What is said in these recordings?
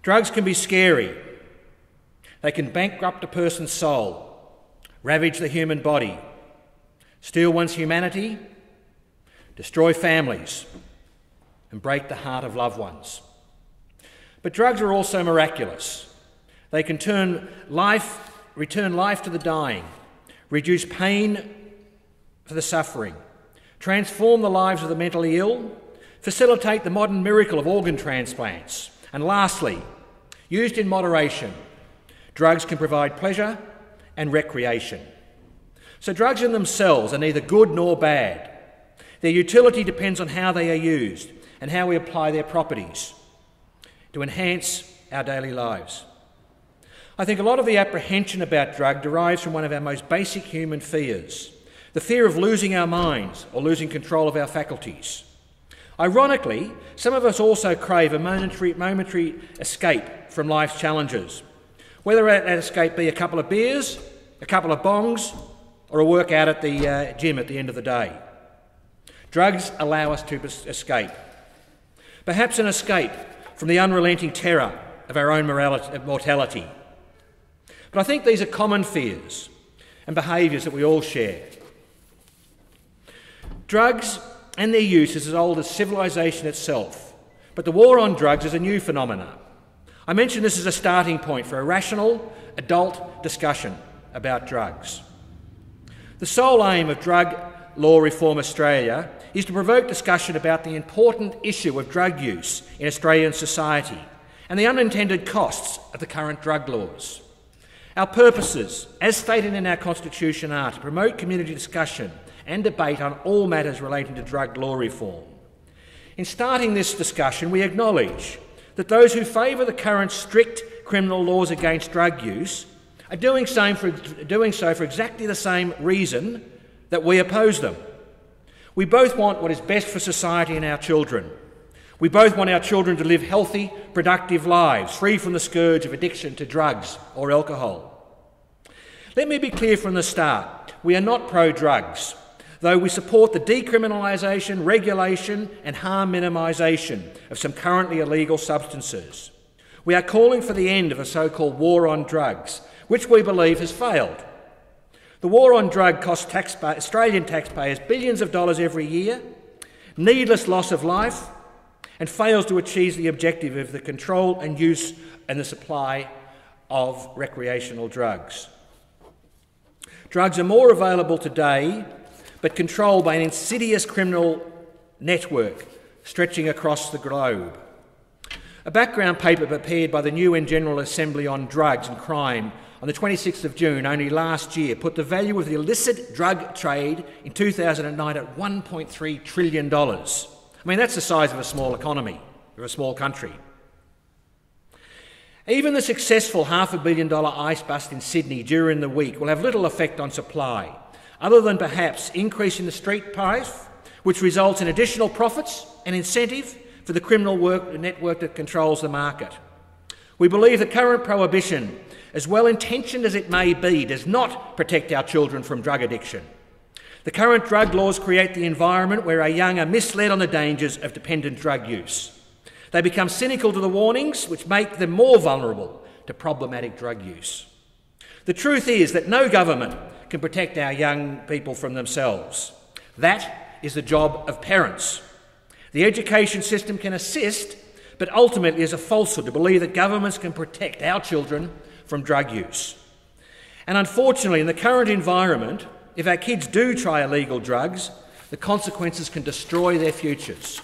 Drugs can be scary. They can bankrupt a person's soul, ravage the human body, steal one's humanity, destroy families, and break the heart of loved ones. But drugs are also miraculous. They can return life to the dying, reduce pain for the suffering, transform the lives of the mentally ill, facilitate the modern miracle of organ transplants, and lastly, used in moderation, drugs can provide pleasure and recreation. So drugs in themselves are neither good nor bad. Their utility depends on how they are used and how we apply their properties to enhance our daily lives. I think a lot of the apprehension about drug derives from one of our most basic human fears, the fear of losing our minds or losing control of our faculties. Ironically, some of us also crave a momentary escape from life's challenges, whether that escape be a couple of beers, a couple of bongs, or a workout at the gym at the end of the day. Drugs allow us to escape. Perhaps an escape from the unrelenting terror of our own mortality. But I think these are common fears and behaviours that we all share. Drugs and their use is as old as civilisation itself, but the war on drugs is a new phenomenon. I mention this as a starting point for a rational, adult discussion about drugs. The sole aim of Drug Law Reform Australia is to provoke discussion about the important issue of drug use in Australian society and the unintended costs of the current drug laws. Our purposes, as stated in our Constitution, are to promote community discussion and debate on all matters relating to drug law reform. In starting this discussion, we acknowledge that those who favour the current strict criminal laws against drug use are doing so for exactly the same reason that we oppose them. We both want what is best for society and our children. We both want our children to live healthy, productive lives, free from the scourge of addiction to drugs or alcohol. Let me be clear from the start, we are not pro-drugs, though we support the decriminalisation, regulation and harm minimisation of some currently illegal substances. We are calling for the end of a so-called war on drugs, which we believe has failed. The war on drug costs Australian taxpayers billions of dollars every year, needless loss of life, and fails to achieve the objective of the control and use and the supply of recreational drugs. Drugs are more available today, but controlled by an insidious criminal network stretching across the globe. A background paper prepared by the new General Assembly on Drugs and Crime on the 26th of June, only last year, put the value of the illicit drug trade in 2009 at $1.3 trillion. I mean, that's the size of a small economy, of a small country. Even the successful $500 million ice bust in Sydney during the week will have little effect on supply, other than perhaps increasing the street price, which results in additional profits and incentive for the criminal network that controls the market. We believe the current prohibition, as well-intentioned as it may be, does not protect our children from drug addiction. The current drug laws create the environment where our young are misled on the dangers of dependent drug use. They become cynical to the warnings, which make them more vulnerable to problematic drug use. The truth is that no government can protect our young people from themselves. That is the job of parents. The education system can assist, but ultimately is a falsehood to believe that governments can protect our children from drug use. And unfortunately, in the current environment, if our kids do try illegal drugs, the consequences can destroy their futures.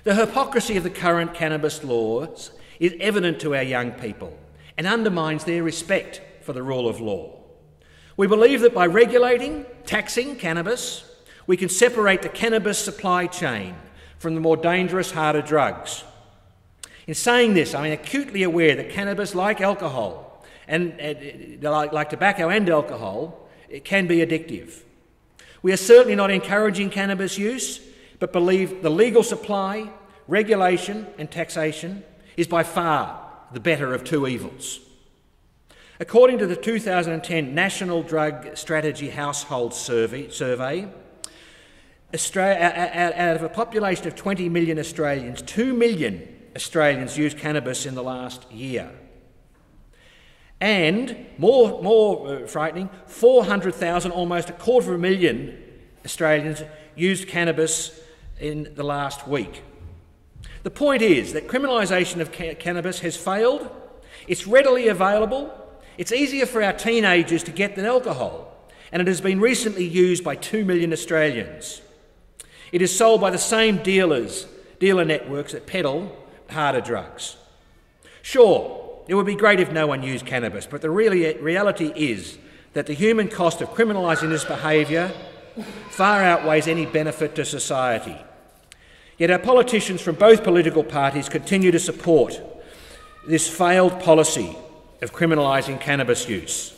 The hypocrisy of the current cannabis laws is evident to our young people and undermines their respect for the rule of law. We believe that by regulating, taxing cannabis, we can separate the cannabis supply chain from the more dangerous, harder drugs. In saying this, I'm acutely aware that cannabis, like alcohol, and like tobacco and alcohol, it can be addictive. We are certainly not encouraging cannabis use, but believe the legal supply, regulation and taxation is by far the better of two evils. According to the 2010 National Drug Strategy Household Survey, out of a population of 20 million Australians, 2 million Australians used cannabis in the last year. And, more frightening, 400,000, almost 250,000 Australians used cannabis in the last week. The point is that criminalisation of cannabis has failed. It's readily available. It's easier for our teenagers to get than alcohol, and it has been recently used by 2 million Australians. It is sold by the same dealer networks that peddle harder drugs. Sure, it would be great if no one used cannabis, but the reality is that the human cost of criminalising this behaviour far outweighs any benefit to society. Yet our politicians from both political parties continue to support this failed policy of criminalising cannabis use.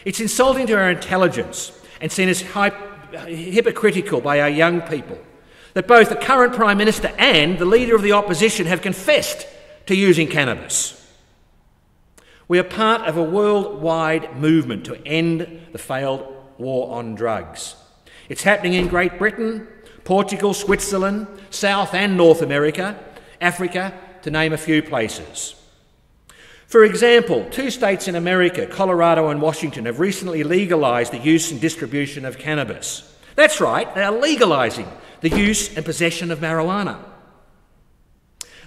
It's insulting to our intelligence and seen as hypocritical by our young people that both the current Prime Minister and the Leader of the Opposition have confessed to using cannabis. We are part of a worldwide movement to end the failed war on drugs. It's happening in Great Britain, Portugal, Switzerland, South and North America, Africa, to name a few places. For example, 2 states in America, Colorado and Washington, have recently legalised the use and distribution of cannabis. That's right, they are legalising the use and possession of marijuana.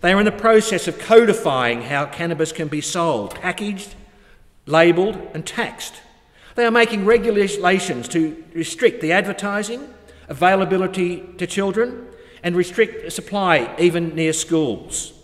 They are in the process of codifying how cannabis can be sold, packaged, labelled and taxed. They are making regulations to restrict the advertising, availability to children, and restrict supply even near schools.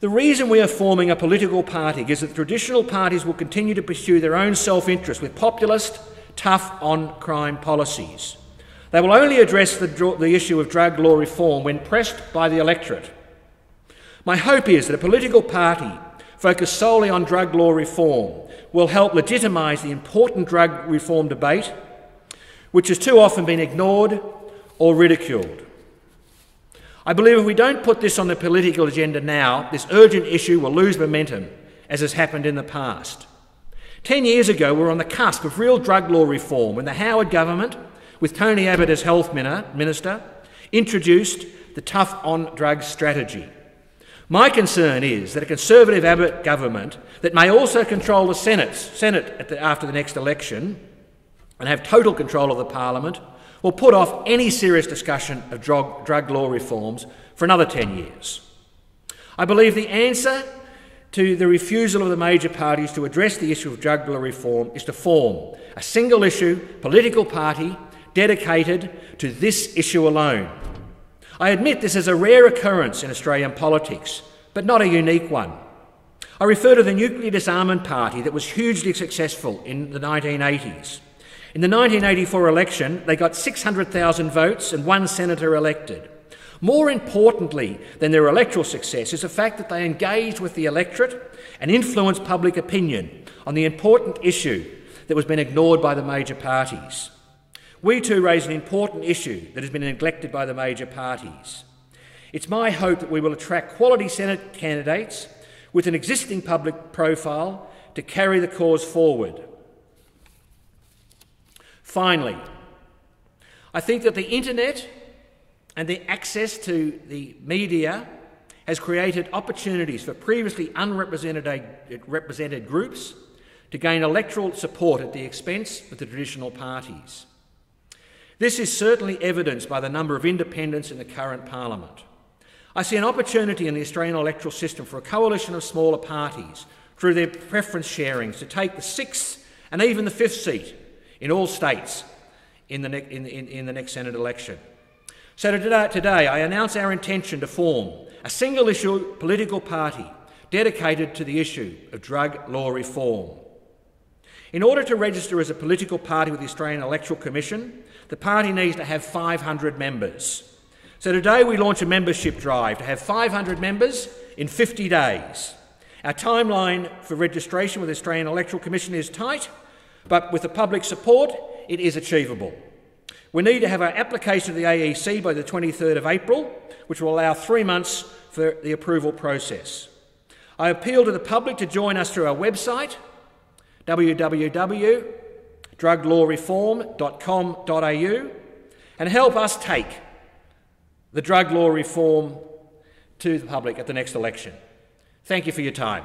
The reason we are forming a political party is that traditional parties will continue to pursue their own self-interest with populist, tough on-crime policies. They will only address the issue of drug law reform when pressed by the electorate. My hope is that a political party focused solely on drug law reform will help legitimise the important drug reform debate, which has too often been ignored or ridiculed. I believe if we don't put this on the political agenda now, this urgent issue will lose momentum, as has happened in the past. 10 years ago, we were on the cusp of real drug law reform when the Howard government, with Tony Abbott as health minister, introduced the tough on drugs strategy. My concern is that a Conservative Abbott government that may also control the Senate after the next election and have total control of the Parliament will put off any serious discussion of drug law reforms for another 10 years. I believe the answer to the refusal of the major parties to address the issue of drug law reform is to form a single-issue political party dedicated to this issue alone. I admit this is a rare occurrence in Australian politics, but not a unique one. I refer to the Nuclear Disarmament Party that was hugely successful in the 1980s. In the 1984 election, they got 600,000 votes and 1 senator elected. More importantly than their electoral success is the fact that they engaged with the electorate and influenced public opinion on the important issue that was being ignored by the major parties. We too raise an important issue that has been neglected by the major parties. It's my hope that we will attract quality Senate candidates with an existing public profile to carry the cause forward. Finally, I think that the internet and the access to the media has created opportunities for previously unrepresented groups to gain electoral support at the expense of the traditional parties. This is certainly evidenced by the number of independents in the current Parliament. I see an opportunity in the Australian electoral system for a coalition of smaller parties through their preference sharings to take the 6th and even the 5th seat in all states in the next Senate election. So today I announce our intention to form a single-issue political party dedicated to the issue of drug law reform. In order to register as a political party with the Australian Electoral Commission, the party needs to have 500 members. So today we launch a membership drive to have 500 members in 50 days. Our timeline for registration with the Australian Electoral Commission is tight, but with the public support, it is achievable. We need to have our application to the AEC by the 23rd of April, which will allow 3 months for the approval process. I appeal to the public to join us through our website, www.druglawreform.com.au, and help us take the drug law reform to the public at the next election. Thank you for your time.